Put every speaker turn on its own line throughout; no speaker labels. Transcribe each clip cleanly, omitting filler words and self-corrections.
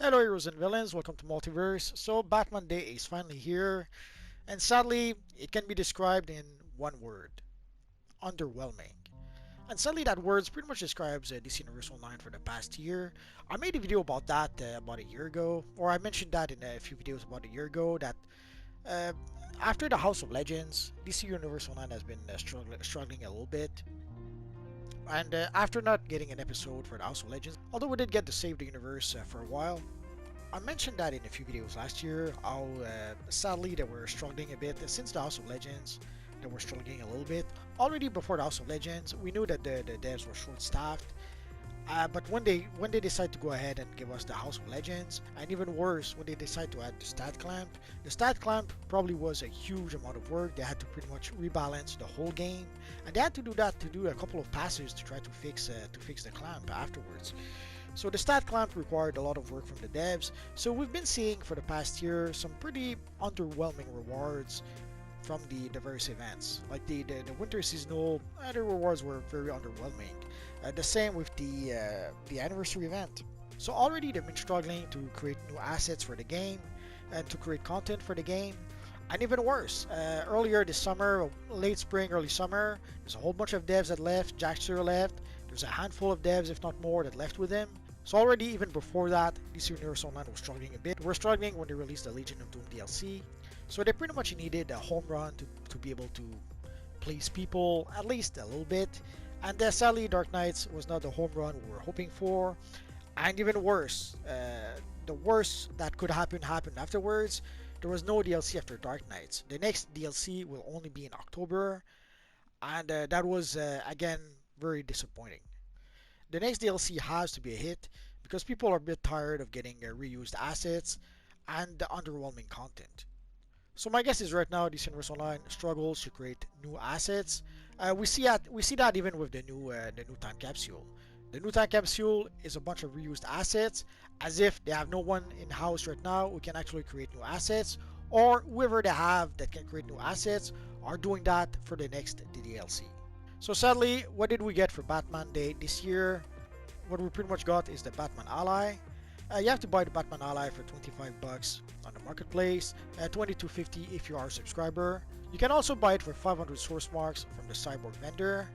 Hello heroes and villains, welcome to Multiverse. So Batman Day is finally here, and sadly it can be described in one word: underwhelming. And sadly that word pretty much describes DC Universal 9 for the past year. I made a video about that about a year ago, or I mentioned that in a few videos about a year ago, that uh, after the House of Legends, DC Universal 9 has been struggling a little bit. And after not getting an episode for the House of Legends, although we did get to save the universe for a while, I mentioned that in a few videos last year, how sadly they were struggling a bit since the House of Legends. They were struggling a little bit. Already before the House of Legends, we knew that the devs were short-staffed. But when they decide to go ahead and give us the House of Legends, and even worse, when they decide to add the stat clamp probably was a huge amount of work. They had to pretty much rebalance the whole game, and they had to do that to do a couple of passes to try to fix the clamp afterwards. So the stat clamp required a lot of work from the devs. So we've been seeing for the past year some pretty underwhelming rewards from the various events. Like the winter seasonal, the rewards were very underwhelming. The same with the anniversary event. So already they've been struggling to create new assets for the game and to create content for the game. And even worse, earlier this summer, late spring, early summer, there's a whole bunch of devs that left. Jackster left. There's a handful of devs, if not more, that left with him. So already even before that, DC Universe Online was struggling a bit. We're struggling when they released the Legion of Doom DLC. So they pretty much needed a home run to be able to please people, at least a little bit. And sadly, Dark Knights was not the home run we were hoping for. And even worse, the worst that could happen happened afterwards. There was no DLC after Dark Knights. The next DLC will only be in October, and that was again very disappointing. The next DLC has to be a hit because people are a bit tired of getting reused assets and the underwhelming content. So my guess is right now DC Universe Online struggles to create new assets. We see that even with the new time capsule. The new time capsule is a bunch of reused assets, as if they have no one in house right now who can actually create new assets, or whoever they have that can create new assets are doing that for the next DLC. So sadly, what did we get for Batman Day this year? What we pretty much got is the Batman Ally. You have to buy the Batman Ally for 25 bucks on the marketplace, 22.50 if you are a subscriber. You can also buy it for 500 source marks from the Cyborg vendor.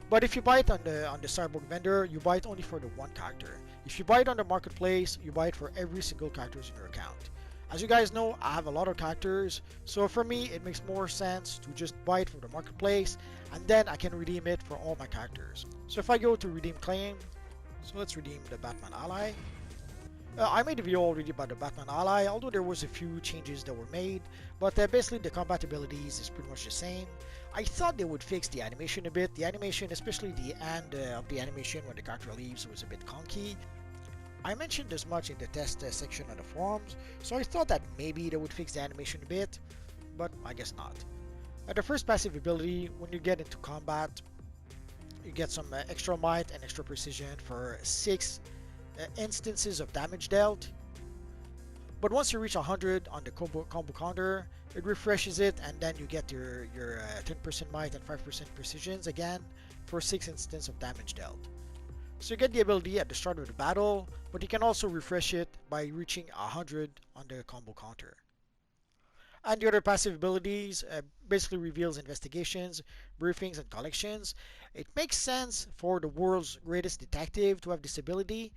But if you buy it on the Cyborg vendor, you buy it only for the one character. If you buy it on the marketplace, you buy it for every single character in your account. As you guys know, I have a lot of characters, so for me it makes more sense to just buy it from the marketplace, and then I can redeem it for all my characters. So if I go to redeem claim, so let's redeem the Batman Ally. I made a video already about the Batman Ally, although there was a few changes that were made, but basically the compatibilities is pretty much the same. I thought they would fix the animation a bit. The animation, especially the end of the animation when the character leaves, was a bit clunky. I mentioned as much in the test section of the forums, so I thought that maybe they would fix the animation a bit, but I guess not. The first passive ability, when you get into combat, you get some extra might and extra precision for 6 instances of damage dealt. But once you reach 100 on the combo counter, it refreshes it, and then you get your 10% might and 5% precisions again for 6 instances of damage dealt. So you get the ability at the start of the battle, but you can also refresh it by reaching 100 on the combo counter. And the other passive abilities basically reveals investigations, briefings, and collections. It makes sense for the world's greatest detective to have this ability,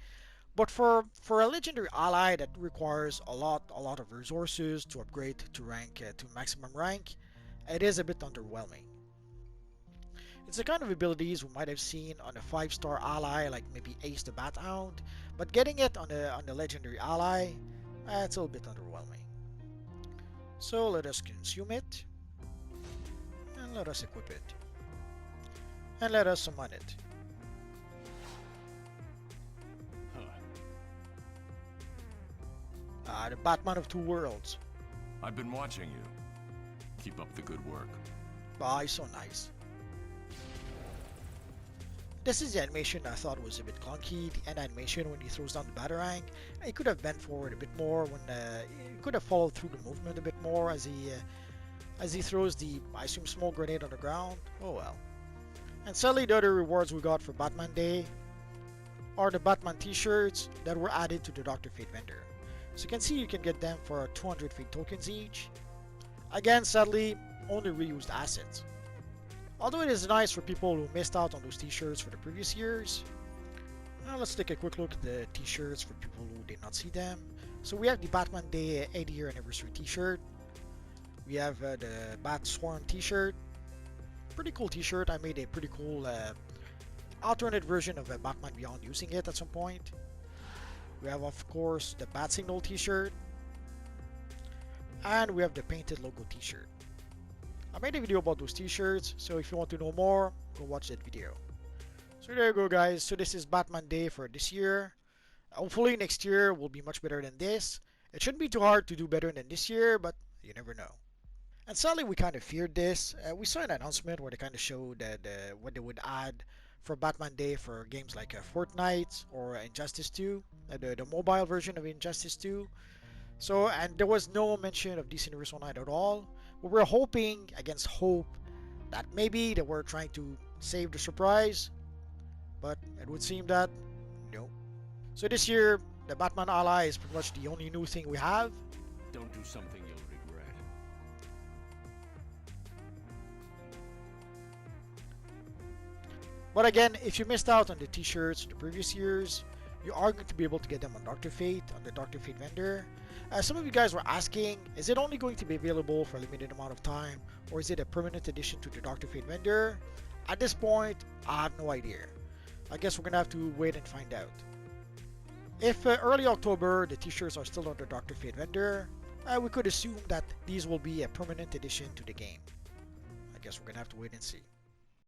but for a legendary ally that requires a lot of resources to upgrade to rank to maximum rank, it is a bit underwhelming. It's the kind of abilities we might have seen on a 5-star ally like maybe Ace the Bat Hound, but getting it on the legendary ally, it's a little bit underwhelming. So let us consume it, and let us equip it, and let us summon it. The Batman of Two Worlds.
I've been watching you. Keep up the good work.
He's so nice. This is the animation I thought was a bit clunky. The end animation when he throws down the Batarang. He could have bent forward a bit more. When he could have followed through the movement a bit more as he throws the, I assume, small grenade on the ground. Oh well. And sadly, the other rewards we got for Batman Day. are the Batman t-shirts that were added to the Dr. Fate vendor. So you can see you can get them for 200 Fate tokens each. Again, sadly, only reused assets. Although it is nice for people who missed out on those t-shirts for the previous years. Now let's take a quick look at the t-shirts for people who did not see them. So we have the Batman Day 80 year anniversary t-shirt. We have the Bat Swarm t-shirt. Pretty cool t-shirt. I made a pretty cool alternate version of Batman Beyond using it at some point. We have, of course, the Bat Signal t-shirt. And we have the painted logo t-shirt. I made a video about those t-shirts, so if you want to know more, go watch that video. So there you go, guys. So this is Batman Day for this year. Hopefully next year will be much better than this. It shouldn't be too hard to do better than this year, but you never know. And sadly, we kind of feared this. We saw an announcement where they kind of showed that what they would add for Batman Day for games like Fortnite or Injustice 2, the mobile version of Injustice 2. So, and there was no mention of DC Universe Online at all. We were hoping against hope that maybe they were trying to save the surprise, but it would seem that no. So this year, the Batman Ally is pretty much the only new thing we have.
Don't do something you'll regret.
But again, if you missed out on the t-shirts the previous years, you are going to be able to get them on Dr. Fate, on the Dr. Fate vendor. Some of you guys were asking, is it only going to be available for a limited amount of time, or is it a permanent addition to the Dr. Fate vendor? At this point, I have no idea. I guess we're gonna have to wait and find out. If early October the t-shirts are still on the Dr. Fate vendor, we could assume that these will be a permanent addition to the game. I guess we're gonna have to wait and see.